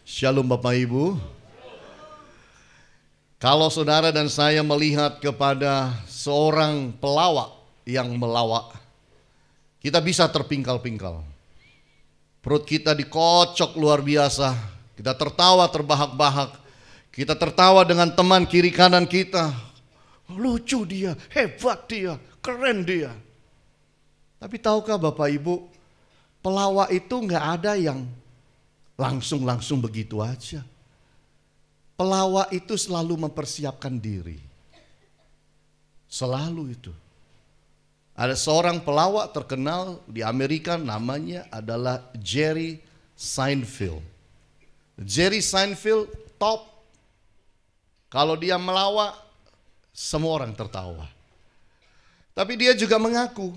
Shalom Bapak Ibu. Kalau saudara dan saya melihat kepada seorang pelawak yang melawak, kita bisa terpingkal-pingkal. Perut kita dikocok luar biasa. Kita tertawa terbahak-bahak. Kita tertawa dengan teman kiri kanan kita. Lucu dia, hebat dia, keren dia. Tapi tahukah Bapak Ibu, pelawak itu nggak ada yang langsung begitu aja. Pelawak itu selalu mempersiapkan diri. Selalu itu. Ada seorang pelawak terkenal di Amerika, namanya adalah Jerry Seinfeld. Jerry Seinfeld top. Kalau dia melawak, semua orang tertawa. Tapi dia juga mengaku,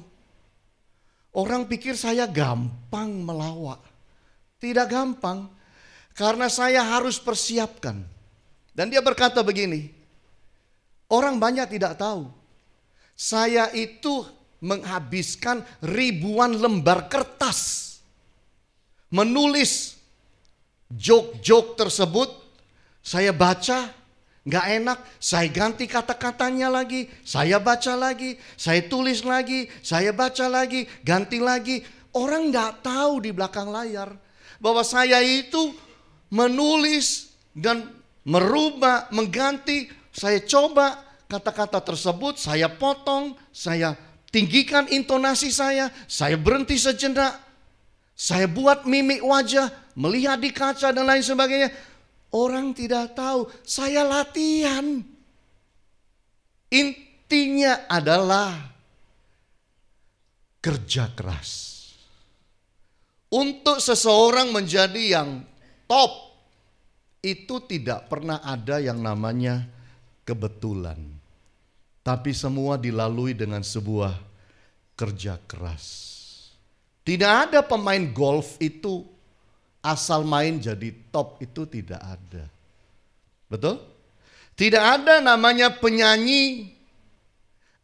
orang pikir saya gampang melawak. Tidak gampang, karena saya harus persiapkan. Dan dia berkata begini, orang banyak tidak tahu, saya itu menghabiskan ribuan lembar kertas menulis joke-joke tersebut. Saya baca, gak enak, saya ganti kata-katanya lagi, saya baca lagi, saya tulis lagi, saya baca lagi, ganti lagi. Orang gak tahu di belakang layar bahwa saya itu menulis dan merubah, mengganti. Saya coba kata-kata tersebut, saya potong, saya tinggikan intonasi saya berhenti sejenak, saya buat mimik wajah, melihat di kaca dan lain sebagainya. Orang tidak tahu, saya latihan. Intinya adalah kerja keras. Untuk seseorang menjadi yang top, itu tidak pernah ada yang namanya kebetulan. Tapi semua dilalui dengan sebuah kerja keras. Tidak ada pemain golf itu asal main jadi top, itu tidak ada. Betul? Tidak ada namanya penyanyi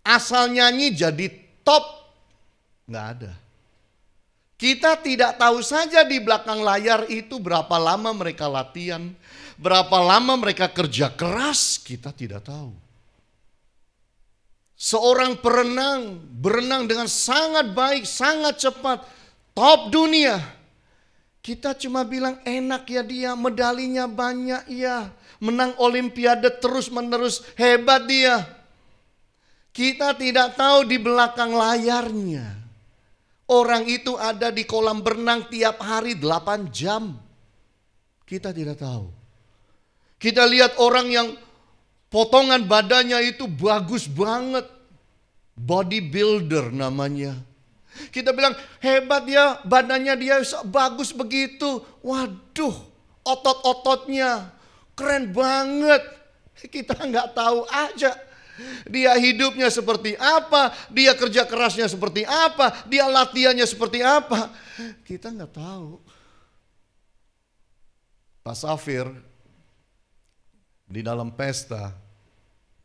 asal nyanyi jadi top. Nggak ada. Kita tidak tahu saja di belakang layar itu berapa lama mereka latihan, berapa lama mereka kerja keras, kita tidak tahu. Seorang perenang berenang dengan sangat baik, sangat cepat, top dunia. Kita cuma bilang enak ya dia, medalinya banyak ya, menang olimpiade terus menerus, hebat dia. Kita tidak tahu di belakang layarnya. Orang itu ada di kolam berenang tiap hari 8 jam. Kita tidak tahu. Kita lihat orang yang potongan badannya itu bagus banget. Bodybuilder namanya. Kita bilang hebat ya, badannya dia bagus begitu. Waduh, otot-ototnya keren banget. Kita nggak tahu aja. Dia hidupnya seperti apa, dia kerja kerasnya seperti apa, dia latihannya seperti apa. Kita nggak tahu. Pak Safir di dalam pesta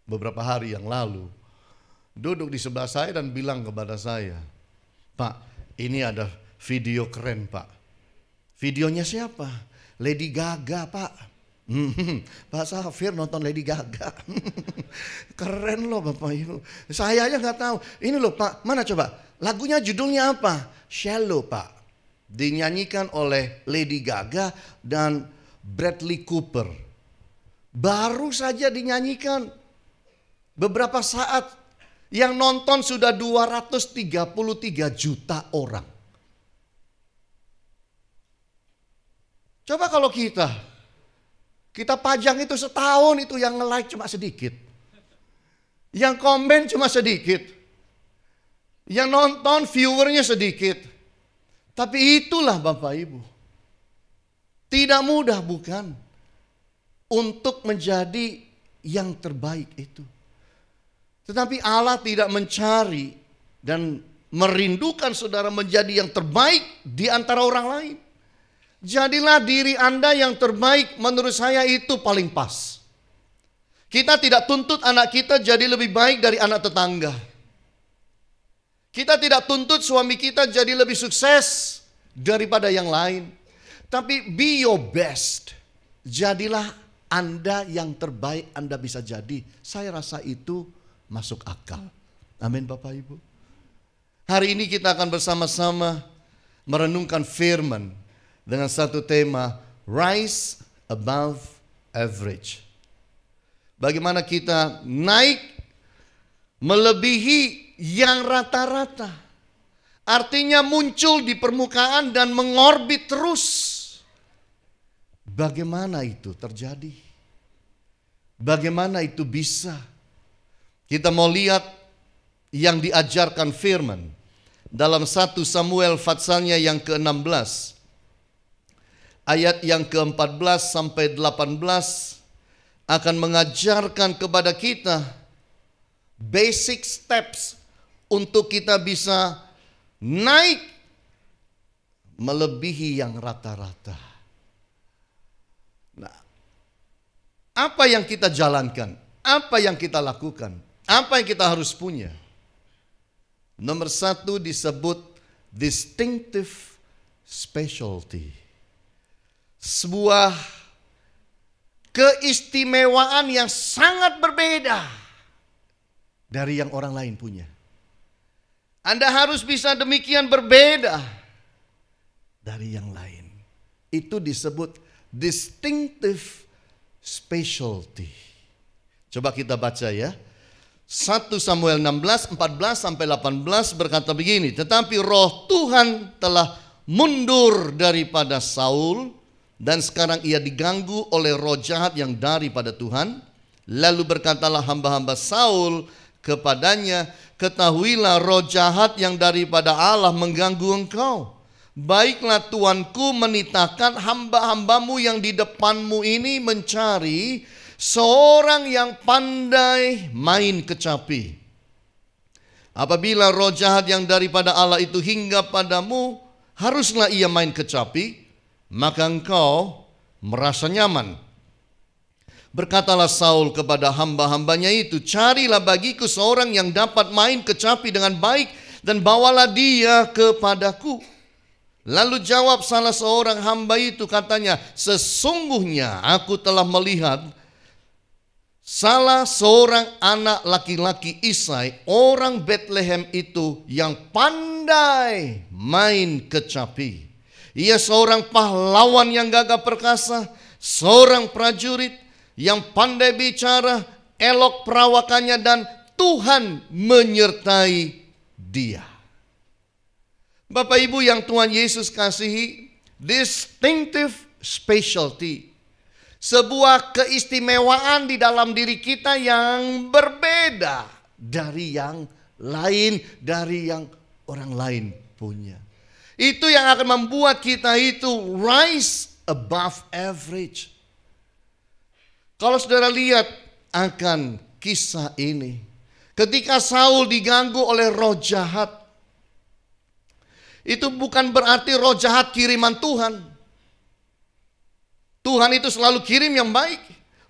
beberapa hari yang lalu duduk di sebelah saya dan bilang kepada saya, Pak, ini ada video keren Pak. Videonya siapa? Lady Gaga Pak. Pak Safir nonton Lady Gaga. Keren loh Bapak Ibu. Saya aja nggak tahu. Ini loh Pak, mana coba? Lagunya judulnya apa? Shallow Pak. Dinyanyikan oleh Lady Gaga dan Bradley Cooper. Baru saja dinyanyikan beberapa saat, yang nonton sudah 233 juta orang. Coba kalau kita pajang itu setahun, itu yang nge-like cuma sedikit. Yang komen cuma sedikit. Yang nonton viewernya sedikit. Tapi itulah Bapak Ibu. Tidak mudah bukan? Untuk menjadi yang terbaik itu. Tetapi Allah tidak mencari dan merindukan saudara menjadi yang terbaik di antara orang lain. Jadilah diri Anda yang terbaik, menurut saya itu paling pas. Kita tidak tuntut anak kita jadi lebih baik dari anak tetangga. Kita tidak tuntut suami kita jadi lebih sukses daripada yang lain. Tapi be your best. jadilah Anda yang terbaik Anda bisa jadi. Saya rasa itu masuk akal. Amin Bapak Ibu. Hari ini kita akan bersama-sama merenungkan firman dengan satu tema, Rise Above Average. Bagaimana kita naik melebihi yang rata-rata. Artinya muncul di permukaan dan mengorbit terus. Bagaimana itu terjadi? Bagaimana itu bisa? Kita mau lihat yang diajarkan firman dalam 1 Samuel pasalnya yang ke-16. Ayat yang ke-14 sampai 18 akan mengajarkan kepada kita basic steps untuk kita bisa naik melebihi yang rata-rata. Nah, apa yang kita jalankan? Apa yang kita lakukan? Apa yang kita harus punya? Nomor 1 disebut distinctive specialty. Sebuah keistimewaan yang sangat berbeda dari yang orang lain punya. Anda harus bisa demikian berbeda dari yang lain. Itu disebut distinctive specialty. Coba kita baca ya. 1 Samuel 16, 14 sampai 18 berkata begini. Tetapi roh Tuhan telah mundur daripada Saul dan sekarang ia diganggu oleh roh jahat yang daripada Tuhan. Lalu berkatalah hamba-hamba Saul kepadanya, ketahuilah roh jahat yang daripada Allah mengganggu engkau. Baiklah tuanku menitahkan hamba-hambamu yang di depanmu ini mencari seorang yang pandai main kecapi. Apabila roh jahat yang daripada Allah itu hingga padamu, haruslah ia main kecapi, maka engkau merasa nyaman. Berkatalah Saul kepada hamba-hambanya itu, carilah bagiku seorang yang dapat main kecapi dengan baik dan bawalah dia kepadaku. Lalu jawab salah seorang hamba itu, katanya, sesungguhnya aku telah melihat salah seorang anak laki-laki Isai, orang Bethlehem itu yang pandai main kecapi. Ia seorang pahlawan yang gagah perkasa, seorang prajurit yang pandai bicara, elok perawakannya dan Tuhan menyertai dia. Bapak Ibu yang Tuhan Yesus kasihi, distinctive specialty. Sebuah keistimewaan di dalam diri kita yang berbeda dari yang lain, dari yang orang lain punya. Itu yang akan membuat kita itu rise above average. Kalau saudara lihat akan kisah ini, ketika Saul diganggu oleh roh jahat, itu bukan berarti roh jahat kiriman Tuhan. Tuhan itu selalu kirim yang baik.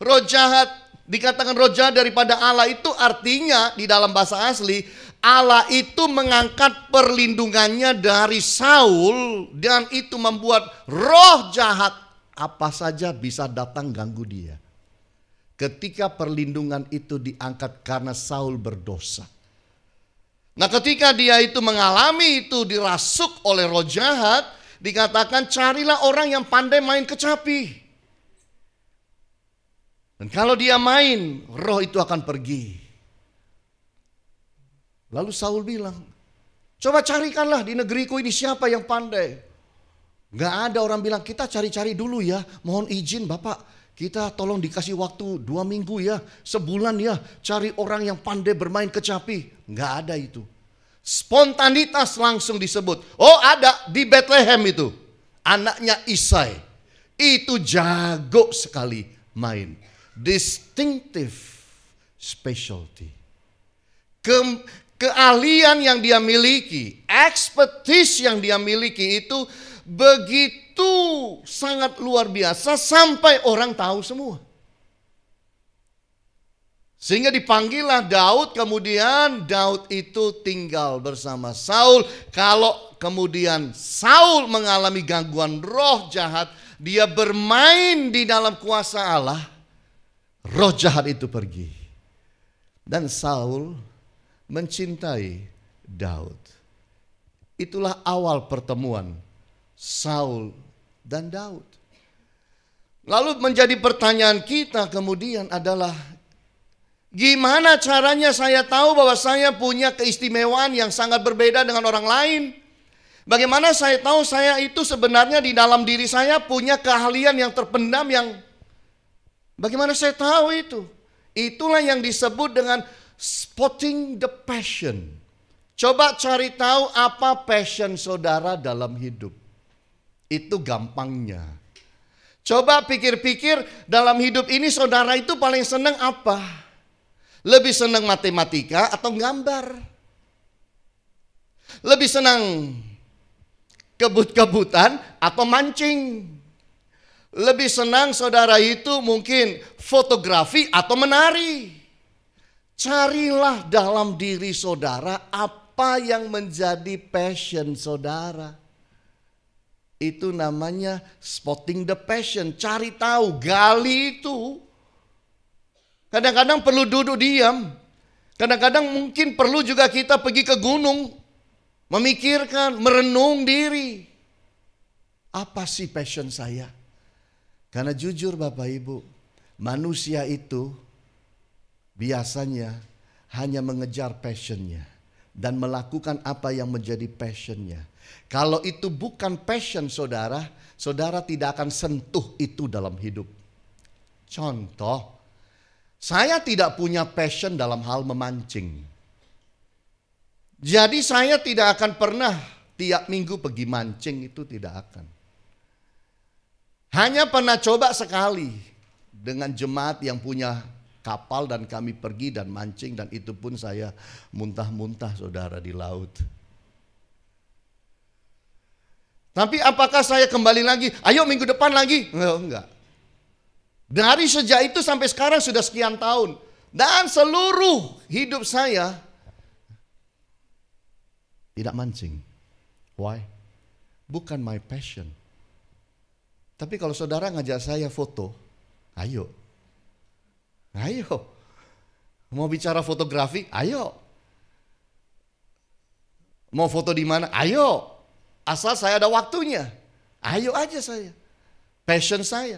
Roh jahat, dikatakan roh jahat daripada Allah, itu artinya di dalam bahasa asli, Allah itu mengangkat perlindungannya dari Saul, dan itu membuat roh jahat apa saja bisa datang ganggu dia. Ketika perlindungan itu diangkat karena Saul berdosa. Nah, ketika dia itu mengalami itu dirasuk oleh roh jahat, dikatakan carilah orang yang pandai main kecapi. Dan kalau dia main, roh itu akan pergi. Lalu Saul bilang, coba carikanlah di negeriku ini siapa yang pandai. Gak ada orang bilang, kita cari-cari dulu ya, mohon izin Bapak. Kita tolong dikasih waktu 2 minggu ya, sebulan ya, cari orang yang pandai bermain kecapi. Nggak ada itu. Spontanitas langsung disebut. Oh, ada di Bethlehem itu. Anaknya Isai. Itu jago sekali main. Distinctive specialty. Keahlian yang dia miliki, expertise yang dia miliki itu begitu sangat luar biasa sampai orang tahu semua. Sehingga dipanggillah Daud, kemudian Daud itu tinggal bersama Saul. Kalau kemudian Saul mengalami gangguan roh jahat, dia bermain di dalam kuasa Allah, roh jahat itu pergi. Dan Saul mencintai Daud. Itulah awal pertemuan Saul dan Daud. Lalu menjadi pertanyaan kita kemudian adalah, gimana caranya saya tahu bahwa saya punya keistimewaan yang sangat berbeda dengan orang lain? Bagaimana saya tahu saya itu sebenarnya di dalam diri saya punya keahlian yang terpendam bagaimana saya tahu itu? Itulah yang disebut dengan spotting the passion. Coba cari tahu apa passion saudara dalam hidup. Itu gampangnya. Coba pikir-pikir dalam hidup ini saudara itu paling senang apa? Lebih senang matematika atau gambar? Lebih senang kebut-kebutan atau mancing? Lebih senang saudara itu mungkin fotografi atau menari? Carilah dalam diri saudara apa yang menjadi passion saudara. Itu namanya spotting the passion. Cari tahu, gali itu. Kadang-kadang perlu duduk diam. Kadang-kadang mungkin perlu juga kita pergi ke gunung. Memikirkan, merenung diri. Apa sih passion saya? Karena jujur Bapak Ibu, manusia itu biasanya hanya mengejar passionnya. Dan melakukan apa yang menjadi passionnya. Kalau itu bukan passion saudara, saudara tidak akan sentuh itu dalam hidup. Contoh, saya tidak punya passion dalam hal memancing. Jadi saya tidak akan pernah tiap minggu pergi mancing, itu tidak akan. Hanya pernah coba sekali dengan jemaat yang punya kapal dan kami pergi dan mancing, dan itu pun saya muntah-muntah saudara di laut. Tapi apakah saya kembali lagi, ayo minggu depan lagi? Enggak. Dari sejak itu sampai sekarang sudah sekian tahun. Dan seluruh hidup saya tidak mancing. Why? Bukan my passion. Tapi kalau saudara ngajak saya foto, ayo. Ayo. Mau bicara fotografi? Ayo. Mau foto di mana? Ayo. Asal saya ada waktunya. Ayo aja saya. Passion saya.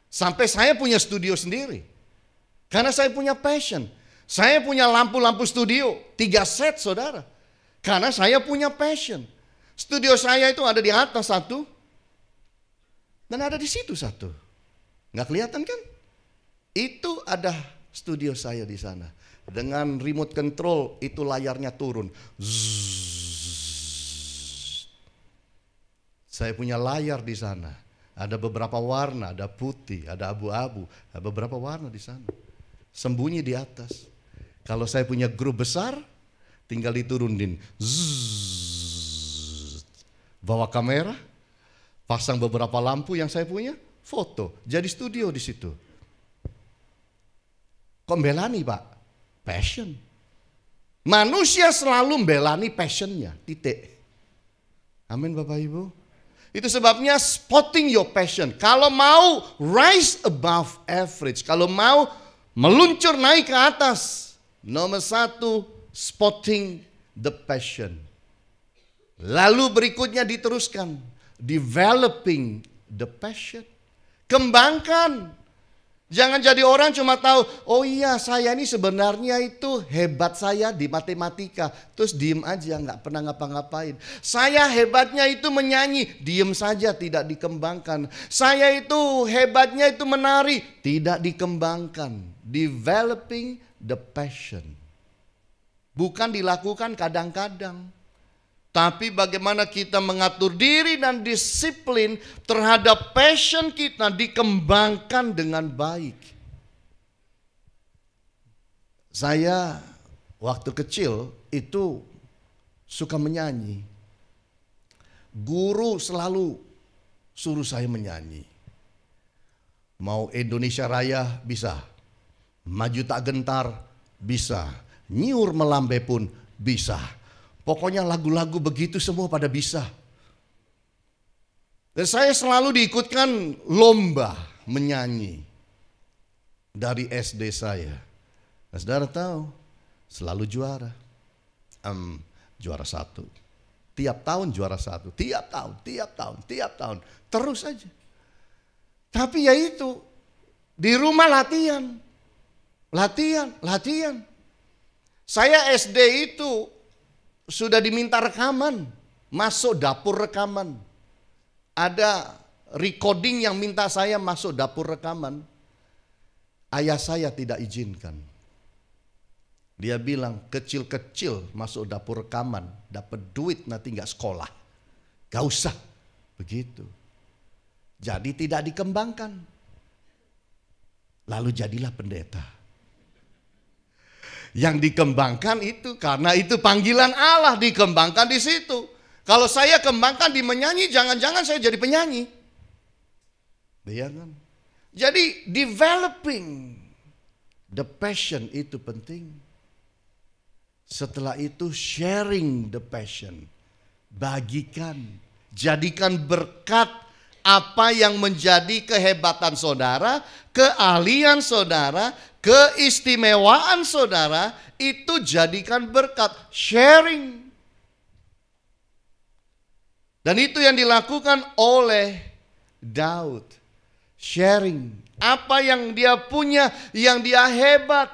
Sampai saya punya studio sendiri. Karena saya punya passion. Saya punya lampu-lampu studio. 3 set saudara. Karena saya punya passion. Studio saya itu ada di atas satu. Dan ada di situ satu. Nggak kelihatan kan? Itu ada studio saya di sana. Dengan remote control itu layarnya turun. Zzz. Saya punya layar di sana. Ada beberapa warna, ada putih, ada abu-abu, ada beberapa warna di sana. Sembunyi di atas. Kalau saya punya grup besar, tinggal diturunin. Zzz. Bawa kamera, pasang beberapa lampu yang saya punya, foto. Jadi studio di situ. Kok membelani Pak? Passion. Manusia selalu membelani passionnya, titik. Amin Bapak Ibu. Itu sebabnya spotting your passion. Kalau mau rise above average, kalau mau meluncur naik ke atas, nomor 1 spotting the passion. Lalu berikutnya diteruskan, developing the passion. Kembangkan. Jangan jadi orang cuma tahu, oh iya saya ini sebenarnya itu hebat saya di matematika. Terus diem aja, nggak pernah ngapa-ngapain. Saya hebatnya itu menyanyi, diem saja tidak dikembangkan. Saya itu hebatnya itu menari, tidak dikembangkan. Developing the passion. Bukan dilakukan kadang-kadang. Tapi bagaimana kita mengatur diri dan disiplin terhadap passion kita dikembangkan dengan baik. Saya waktu kecil itu suka menyanyi. Guru selalu suruh saya menyanyi. Mau Indonesia Raya bisa. Maju tak gentar bisa, nyiur melambai pun bisa. Pokoknya lagu-lagu begitu semua pada bisa. Dan saya selalu diikutkan lomba menyanyi dari SD saya. Nah, saudara tahu, selalu juara. Juara 1. Tiap tahun juara 1. Tiap tahun. Terus aja. Tapi ya itu, di rumah latihan. Saya SD itu sudah diminta rekaman, masuk dapur rekaman. Ada recording yang minta saya masuk dapur rekaman. Ayah saya tidak izinkan. Dia bilang kecil-kecil masuk dapur rekaman, dapat duit nanti nggak sekolah. Gak usah begitu. Jadi tidak dikembangkan. Lalu jadilah pendeta. Yang dikembangkan itu karena itu panggilan Allah, dikembangkan di situ. Kalau saya kembangkan di menyanyi, jangan-jangan saya jadi penyanyi. Iya kan? Jadi developing the passion itu penting. Setelah itu sharing the passion. Bagikan, jadikan berkat apa yang menjadi kehebatan saudara, keahlian saudara, keistimewaan saudara, itu jadikan berkat, sharing. Dan itu yang dilakukan oleh Daud. Sharing. Apa yang dia punya, yang dia hebat,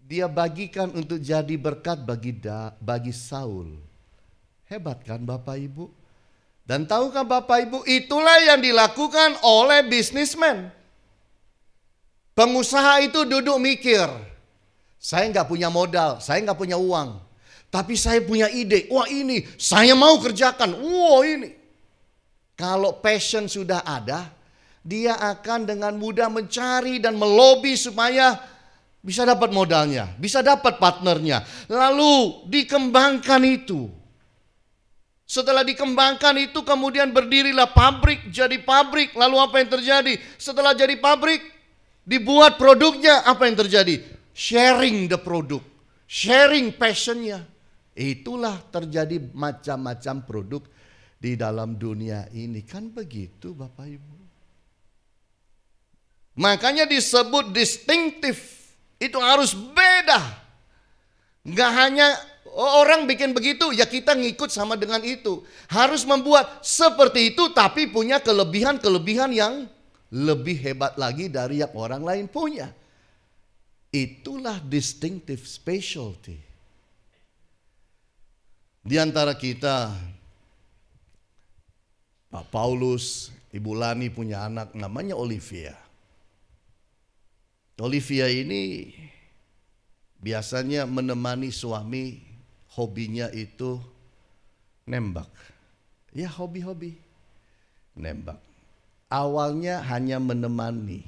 dia bagikan untuk jadi berkat bagi Saul. Hebat kan Bapak Ibu? Dan tahukah Bapak Ibu, itulah yang dilakukan oleh bisnismen. Pengusaha itu duduk mikir, saya nggak punya modal, saya nggak punya uang. Tapi saya punya ide, wah ini saya mau kerjakan, wah ini. Kalau passion sudah ada, dia akan dengan mudah mencari dan melobi supaya bisa dapat modalnya, bisa dapat partnernya. Lalu dikembangkan itu. Setelah dikembangkan itu kemudian berdirilah pabrik, jadi pabrik. Lalu apa yang terjadi? Setelah jadi pabrik, dibuat produknya, apa yang terjadi? Sharing the produk, sharing passionnya. Itulah terjadi macam-macam produk di dalam dunia ini. Kan begitu Bapak Ibu. Makanya disebut distinctive. Itu harus beda. Gak hanya orang bikin begitu, ya kita ngikut sama dengan itu. Harus membuat seperti itu tapi punya kelebihan-kelebihan yang lebih hebat lagi dari yang orang lain punya. Itulah distinctive specialty. Di antara kita, Pak Paulus, Ibu Lani punya anak namanya Olivia. Olivia ini biasanya menemani suami, hobinya itu nembak. Ya hobi-hobi, nembak. Awalnya hanya menemani.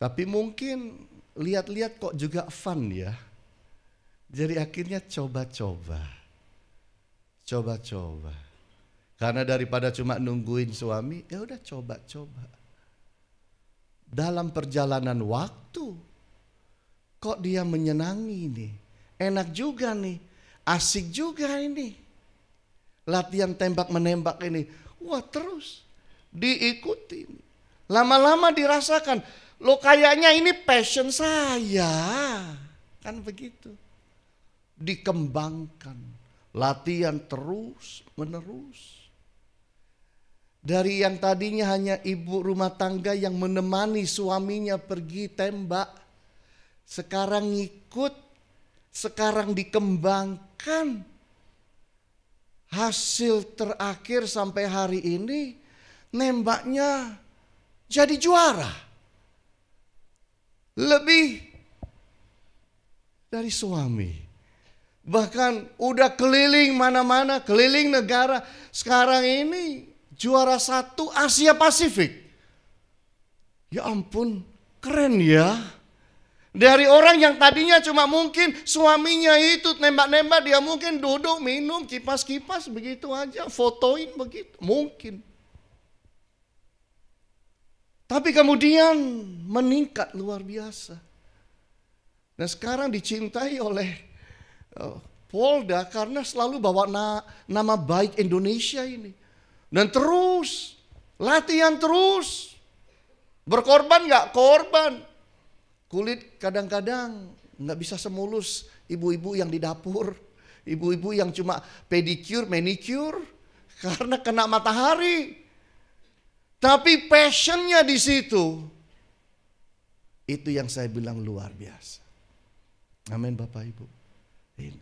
Tapi mungkin lihat-lihat kok juga fun ya. Jadi akhirnya coba-coba. Karena daripada cuma nungguin suami, ya udah coba-coba. Dalam perjalanan waktu, kok dia menyenangi nih. Enak juga nih, asik juga ini. Latihan tembak menembak ini. Wah terus diikuti. Lama-lama dirasakan, loh kayaknya ini passion saya. Kan begitu. Dikembangkan, latihan terus menerus. Dari yang tadinya hanya ibu rumah tangga yang menemani suaminya pergi tembak, sekarang ngikut, sekarang dikembangkan. Hasil terakhir sampai hari ini nembaknya jadi juara. Lebih dari suami. Bahkan udah keliling mana-mana, keliling negara. Sekarang ini juara 1 Asia Pasifik. Ya ampun, keren ya. Dari orang yang tadinya cuma mungkin suaminya itu nembak-nembak, dia mungkin duduk minum kipas-kipas begitu aja, fotoin begitu, mungkin. Tapi kemudian meningkat luar biasa. Dan sekarang dicintai oleh Polda karena selalu bawa nama baik Indonesia ini. Dan terus, latihan terus. Berkorban nggak? Korban. Kulit kadang-kadang nggak bisa semulus ibu-ibu yang di dapur. Ibu-ibu yang cuma pedicure, manicure. Karena kena matahari. Tapi passionnya di situ. Itu yang saya bilang luar biasa. Amin Bapak Ibu. Ini.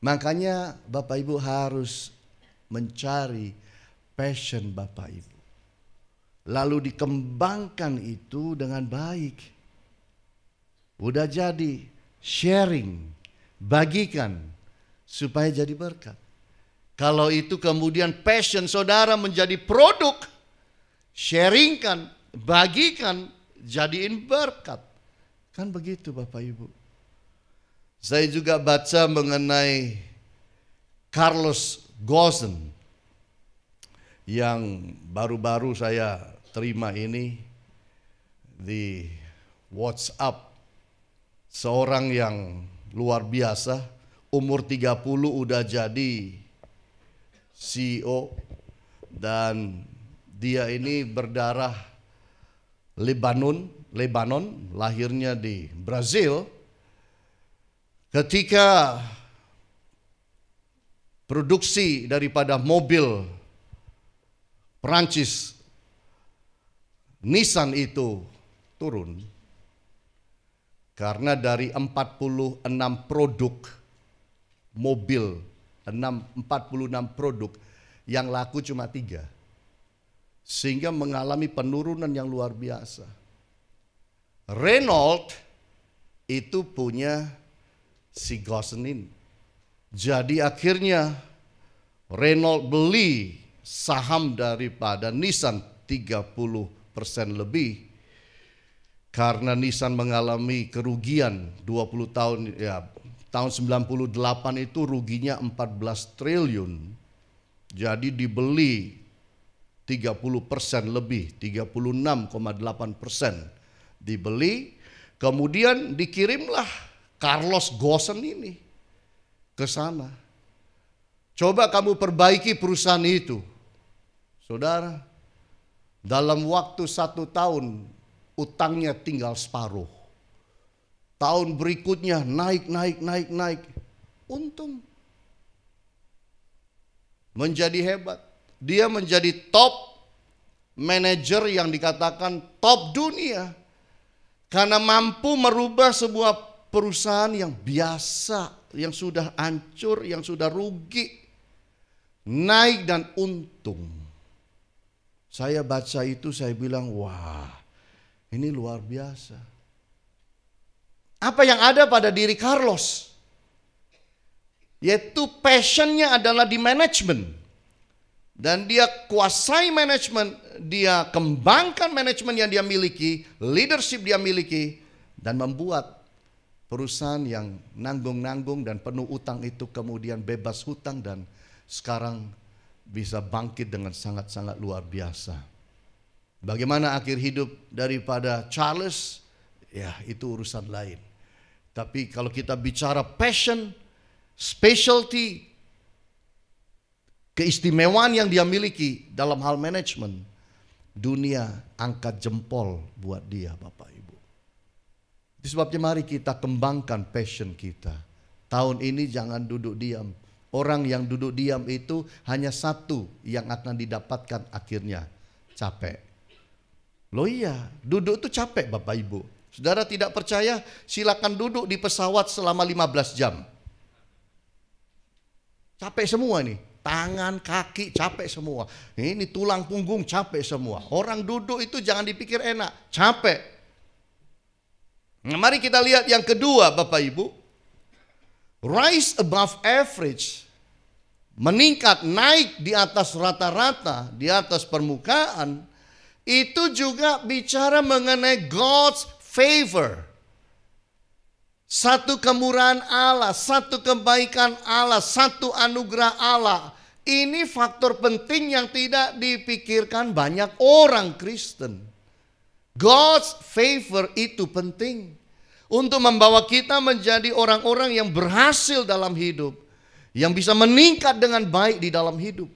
Makanya Bapak Ibu harus mencari passion Bapak Ibu. Lalu dikembangkan itu dengan baik. Udah jadi, sharing, bagikan supaya jadi berkat. Kalau itu kemudian passion saudara menjadi produk, sharingkan, bagikan, jadiin berkat. Kan begitu Bapak Ibu. Saya juga baca mengenai Carlos Ghosn yang baru-baru saya terima ini di WhatsApp. Seorang yang luar biasa, umur 30 udah jadi CEO dan dia ini berdarah Lebanon, lahirnya di Brazil. Ketika produksi daripada mobil Perancis Nissan itu turun karena dari 46 produk mobil, 46 produk yang laku cuma 3. Sehingga mengalami penurunan yang luar biasa. Renault itu punya si Ghosn ini. Jadi akhirnya Renault beli saham daripada Nissan 30% lebih. Karena Nissan mengalami kerugian 20 tahun, ya tahun 98 itu ruginya 14 triliun. Jadi dibeli 30% lebih, 36,8% dibeli. Kemudian dikirimlah Carlos Ghosn ini ke sana. Coba kamu perbaiki perusahaan itu. Saudara, dalam waktu 1 tahun utangnya tinggal separuh. Tahun berikutnya naik. Untung. Menjadi hebat. Dia menjadi top manajer yang dikatakan top dunia. Karena mampu merubah sebuah perusahaan yang biasa, yang sudah hancur, yang sudah rugi, naik dan untung. Saya baca itu, saya bilang, wah, ini luar biasa. Apa yang ada pada diri Carlos? Yaitu passionnya adalah di manajemen. Dan dia kuasai manajemen, dia kembangkan manajemen yang dia miliki, leadership dia miliki, dan membuat perusahaan yang nanggung-nanggung dan penuh utang itu kemudian bebas hutang dan sekarang bisa bangkit dengan sangat-sangat luar biasa. Bagaimana akhir hidup daripada Charles, ya itu urusan lain. Tapi kalau kita bicara passion, specialty, keistimewaan yang dia miliki dalam hal manajemen, dunia angkat jempol buat dia Bapak Ibu. Itu sebabnya mari kita kembangkan passion kita. Tahun ini jangan duduk diam. Orang yang duduk diam itu hanya satu yang akan didapatkan akhirnya, capek. Loh iya, duduk itu capek Bapak Ibu. Saudara tidak percaya, silakan duduk di pesawat selama 15 jam. Capek semua nih. Tangan, kaki capek semua. Ini tulang punggung capek semua. Orang duduk itu jangan dipikir enak, capek. Nah, mari kita lihat yang kedua Bapak Ibu. Rise above average. Meningkat, naik di atas rata-rata, di atas permukaan. Itu juga bicara mengenai God's favor. Satu kemurahan Allah, satu kebaikan Allah, satu anugerah Allah. Ini faktor penting yang tidak dipikirkan banyak orang Kristen. God's favor itu penting untuk membawa kita menjadi orang-orang yang berhasil dalam hidup, yang bisa meningkat dengan baik di dalam hidup.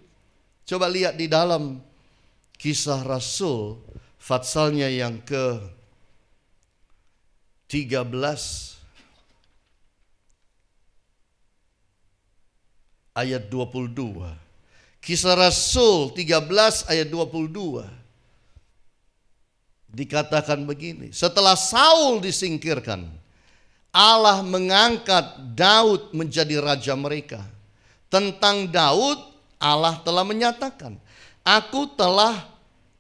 Coba lihat di dalam Kisah Rasul Fatsalnya yang ke-13 ayat 22. Kisah Rasul 13 ayat 22. Dikatakan begini, setelah Saul disingkirkan, Allah mengangkat Daud menjadi raja mereka. Tentang Daud, Allah telah menyatakan, aku telah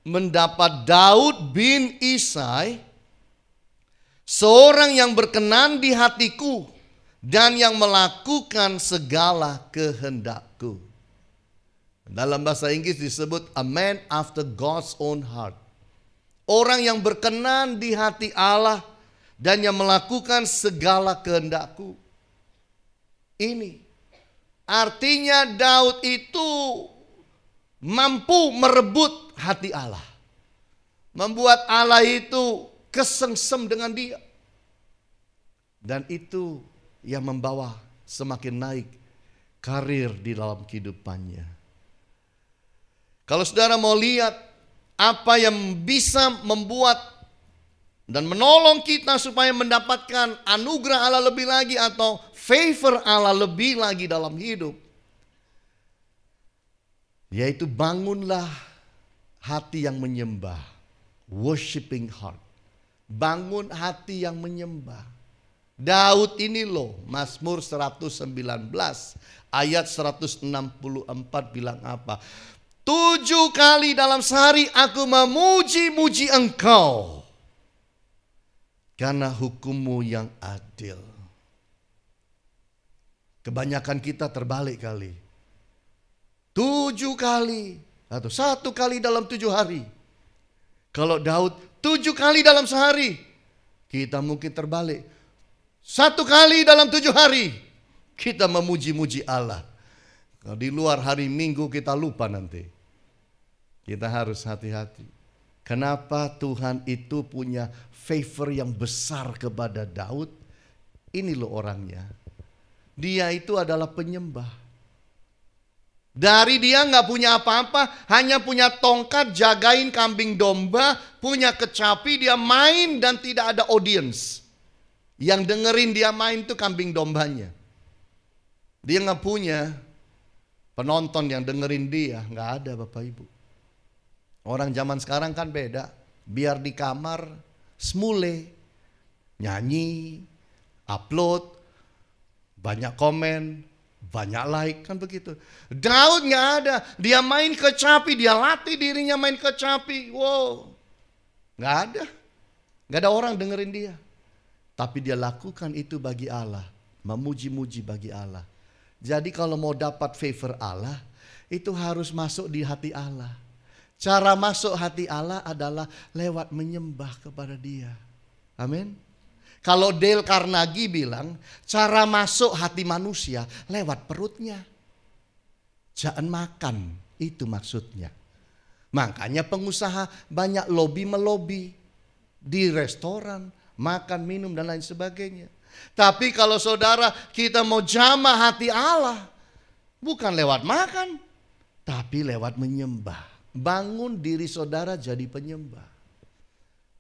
mendapat Daud bin Isai, seorang yang berkenan di hatiku dan yang melakukan segala kehendakku. Dalam bahasa Inggris disebut a man after God's own heart. Orang yang berkenan di hati Allah dan yang melakukan segala kehendakku. Ini artinya Daud itu mampu merebut hati Allah. Membuat Allah itu kesengsem dengan dia. Dan itu yang membawa semakin naik karir di dalam kehidupannya. Kalau saudara mau lihat apa yang bisa membuat dan menolong kita supaya mendapatkan anugerah Allah lebih lagi atau favor Allah lebih lagi dalam hidup, yaitu bangunlah hati yang menyembah, worshiping heart. Bangun hati yang menyembah. Daud ini loh, Mazmur 119 ayat 164 bilang apa? 7 kali dalam sehari aku memuji-muji Engkau karena hukum-Mu yang adil. Kebanyakan kita terbalik kali. 7 kali atau 1 kali dalam 7 hari. Kalau Daud 7 kali dalam sehari, kita mungkin terbalik. 1 kali dalam 7 hari kita memuji-muji Allah. Kalau di luar hari Minggu kita lupa nanti. Kita harus hati-hati. Kenapa Tuhan itu punya favor yang besar kepada Daud? Ini loh orangnya. Dia itu adalah penyembah. Dari dia nggak punya apa-apa, hanya punya tongkat, jagain kambing domba, punya kecapi, dia main dan tidak ada audience. Yang dengerin dia main itu kambing dombanya. Dia nggak punya penonton yang dengerin dia, nggak ada Bapak Ibu. Orang zaman sekarang kan beda, biar di kamar semule, nyanyi, upload, banyak komen, banyak like, kan begitu. Daud nggak ada, dia main kecapi, dia latih dirinya main kecapi. Wow, nggak ada orang dengerin dia. Tapi dia lakukan itu bagi Allah, memuji-muji bagi Allah. Jadi kalau mau dapat favor Allah, itu harus masuk di hati Allah. Cara masuk hati Allah adalah lewat menyembah kepada Dia. Amin. Kalau Dale Carnegie bilang, cara masuk hati manusia lewat perutnya. Jangan makan, itu maksudnya. Makanya pengusaha banyak melobi di restoran, makan, minum dan lain sebagainya. Tapi kalau saudara kita mau jamah hati Allah, bukan lewat makan, tapi lewat menyembah. Bangun diri saudara jadi penyembah.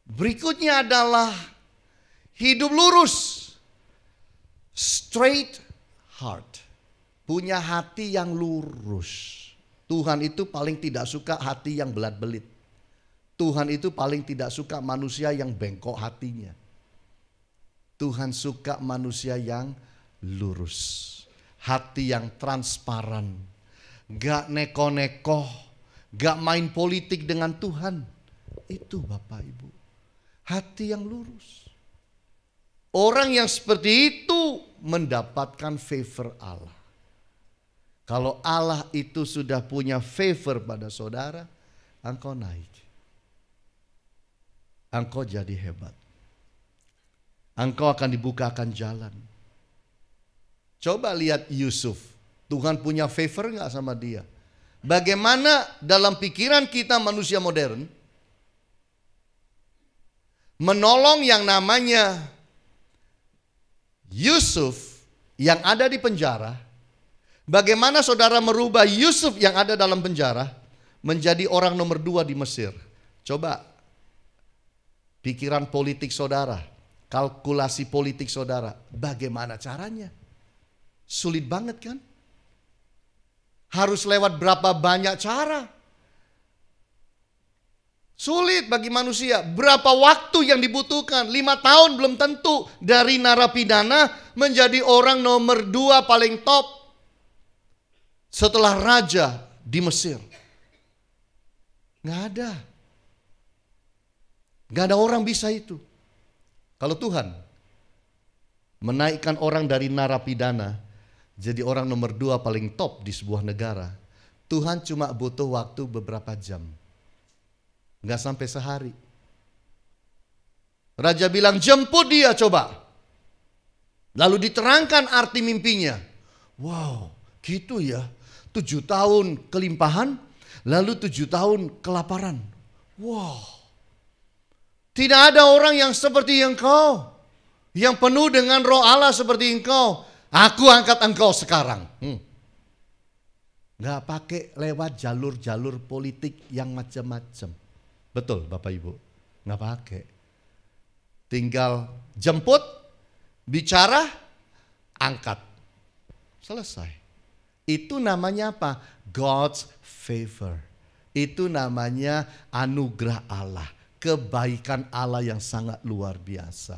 Berikutnya adalah hidup lurus, straight heart, punya hati yang lurus. Tuhan itu paling tidak suka hati yang belat-belit. Tuhan itu paling tidak suka manusia yang bengkok hatinya. Tuhan suka manusia yang lurus, hati yang transparan, gak neko-neko, gak main politik dengan Tuhan. Itu Bapak Ibu, hati yang lurus. Orang yang seperti itu mendapatkan favor Allah. Kalau Allah itu sudah punya favor pada saudara, engkau naik. Engkau jadi hebat. Engkau akan dibukakan jalan. Coba lihat Yusuf. Tuhan punya favor gak sama dia? Bagaimana dalam pikiran kita manusia modern, menolong yang namanya Yusuf yang ada di penjara. Bagaimana saudara merubah Yusuf yang ada dalam penjara menjadi orang nomor 2 di Mesir? Coba pikiran politik saudara, kalkulasi politik saudara, bagaimana caranya? Sulit banget kan? Harus lewat berapa banyak cara? Sulit bagi manusia. Berapa waktu yang dibutuhkan? 5 tahun belum tentu dari narapidana menjadi orang nomor 2 paling top setelah raja di Mesir. Nggak ada. Nggak ada orang bisa itu. Kalau Tuhan menaikkan orang dari narapidana jadi orang nomor 2 paling top di sebuah negara, Tuhan cuma butuh waktu beberapa jam. Nggak sampai sehari. Raja bilang, jemput dia coba. Lalu diterangkan arti mimpinya. Wow, gitu ya. 7 tahun kelimpahan, lalu 7 tahun kelaparan. Wow. Tidak ada orang yang seperti engkau, yang penuh dengan roh Allah seperti engkau. Aku angkat engkau sekarang. Nggak pakai lewat jalur-jalur politik yang macam-macam. Betul Bapak Ibu, nggak pakai. Tinggal jemput, bicara, angkat. Selesai. Itu namanya apa? God's favor. Itu namanya anugerah Allah. Kebaikan Allah yang sangat luar biasa.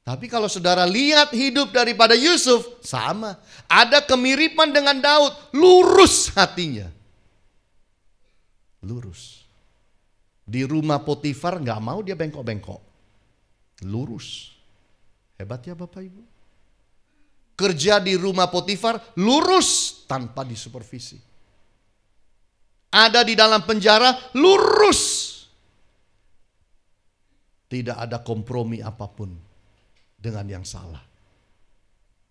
Tapi kalau saudara lihat hidup daripada Yusuf, sama. Ada kemiripan dengan Daud, lurus hatinya. Lurus. Di rumah Potifar nggak mau dia bengkok-bengkok. Lurus. Hebat ya Bapak Ibu. Kerja di rumah Potifar lurus tanpa disupervisi. Ada di dalam penjara lurus. Tidak ada kompromi apapun dengan yang salah.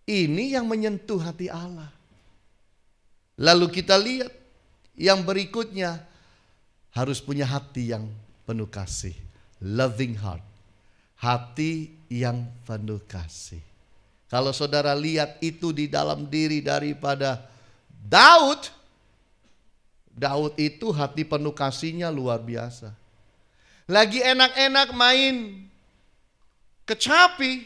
Ini yang menyentuh hati Allah. Lalu kita lihat yang berikutnya, harus punya hati yang penuh kasih. Loving heart. Hati yang penuh kasih. Kalau saudara lihat itu di dalam diri daripada Daud. Daud itu hati penuh kasihnya luar biasa. Lagi enak-enak main kecapi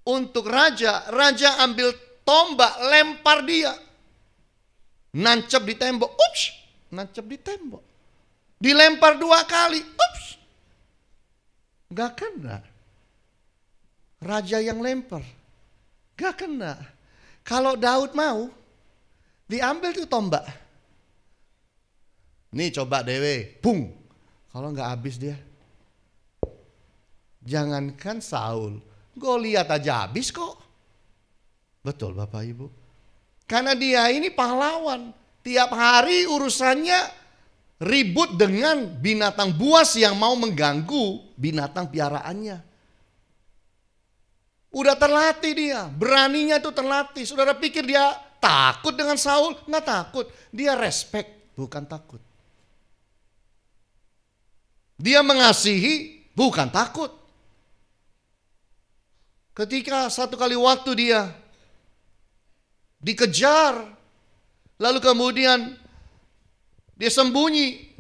untuk raja. Raja ambil tombak, lempar dia. Nancep di tembok. Ups, nancep di tembok. Dilempar 2 kali. Ups. Gak kena. Raja yang lempar. Gak kena. Kalau Daud mau, diambil tuh tombak. Nih coba dewe, pung. Kalau gak habis dia. Jangankan Saul, Goliat aja habis kok. Betul Bapak Ibu. Karena dia ini pahlawan. Tiap hari urusannya ribut dengan binatang buas yang mau mengganggu binatang piaraannya. Udah terlatih dia, beraninya itu terlatih. Saudara pikir dia takut dengan Saul? Nggak takut, dia respect, bukan takut. Dia mengasihi, bukan takut. Ketika satu kali waktu dia dikejar, lalu kemudian dia sembunyi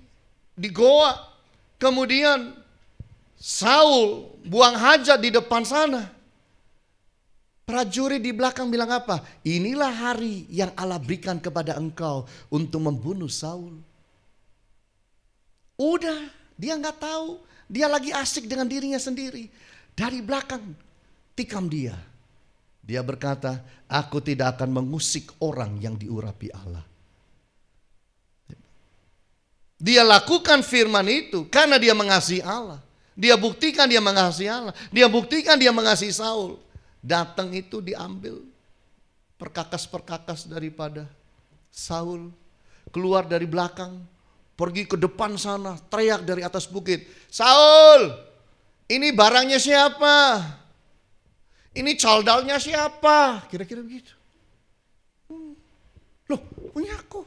di goa. Kemudian Saul buang hajat di depan sana. Prajurit di belakang bilang apa? Inilah hari yang Allah berikan kepada engkau untuk membunuh Saul. Udah, dia nggak tahu. Dia lagi asik dengan dirinya sendiri. Dari belakang tikam dia. Dia berkata, aku tidak akan mengusik orang yang diurapi Allah. Dia lakukan firman itu karena dia mengasihi Allah. Dia buktikan dia mengasihi Allah. Dia buktikan dia mengasihi Saul. Datang itu diambil perkakas-perkakas daripada Saul. Keluar dari belakang, pergi ke depan sana, teriak dari atas bukit. Saul, ini barangnya siapa? Ini caldalnya siapa? Kira-kira begitu. Loh, punya aku.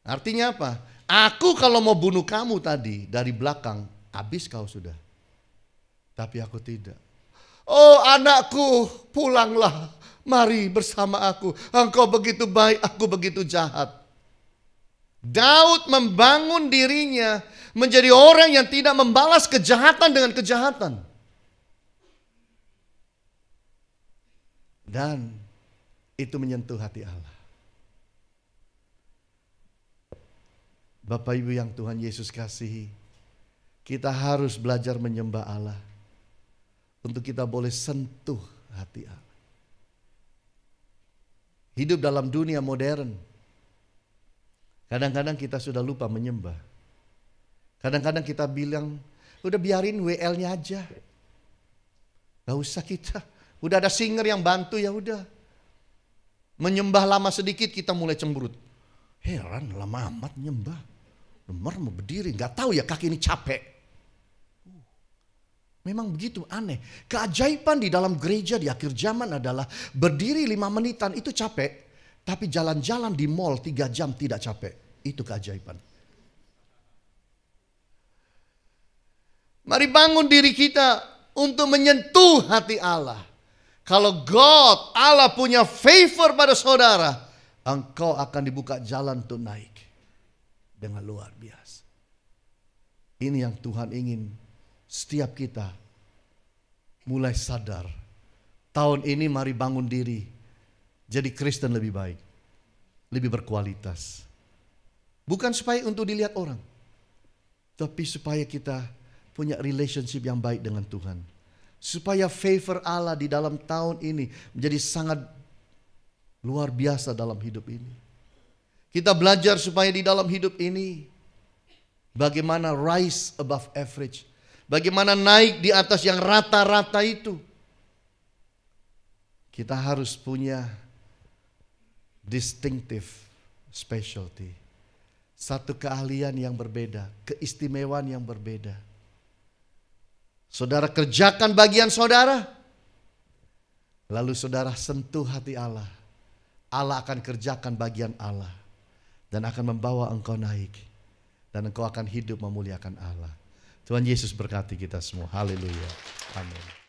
Artinya apa? Aku kalau mau bunuh kamu tadi dari belakang, habis kau sudah. Tapi aku tidak. Oh anakku, pulanglah. Mari bersama aku. Engkau begitu baik, aku begitu jahat. Daud membangun dirinya menjadi orang yang tidak membalas kejahatan dengan kejahatan. Dan itu menyentuh hati Allah. Bapak Ibu yang Tuhan Yesus kasihi, kita harus belajar menyembah Allah untuk kita boleh sentuh hati Allah. Hidup dalam dunia modern, kadang-kadang kita sudah lupa menyembah. Kadang-kadang kita bilang, udah biarin WL-nya aja. Gak usah kita. Udah ada singer yang bantu, ya udah. Menyembah lama sedikit kita mulai cemberut. Heran, lama amat nyembah. Nomor mau berdiri, gak tahu ya kaki ini capek. Memang begitu aneh. Keajaiban di dalam gereja di akhir zaman adalah berdiri 5 menitan itu capek. Tapi jalan-jalan di mall 3 jam tidak capek. Itu keajaiban. Mari bangun diri kita untuk menyentuh hati Allah. Kalau Allah punya favor pada saudara, engkau akan dibuka jalan untuk naik. Dengan luar biasa. Ini yang Tuhan ingin setiap kita mulai sadar. Tahun ini mari bangun diri. Jadi Kristen lebih baik. Lebih berkualitas. Bukan supaya untuk dilihat orang. Tapi supaya kita punya relationship yang baik dengan Tuhan. Supaya favor Allah di dalam tahun ini menjadi sangat luar biasa dalam hidup ini. Kita belajar supaya di dalam hidup ini bagaimana rise above average. Bagaimana naik di atas yang rata-rata itu. Kita harus punya distinctive specialty. Satu keahlian yang berbeda, keistimewaan yang berbeda. Saudara kerjakan bagian saudara. Lalu saudara sentuh hati Allah. Allah akan kerjakan bagian Allah. Dan akan membawa engkau naik. Dan engkau akan hidup memuliakan Allah. Tuhan Yesus berkati kita semua. Haleluya. Amin.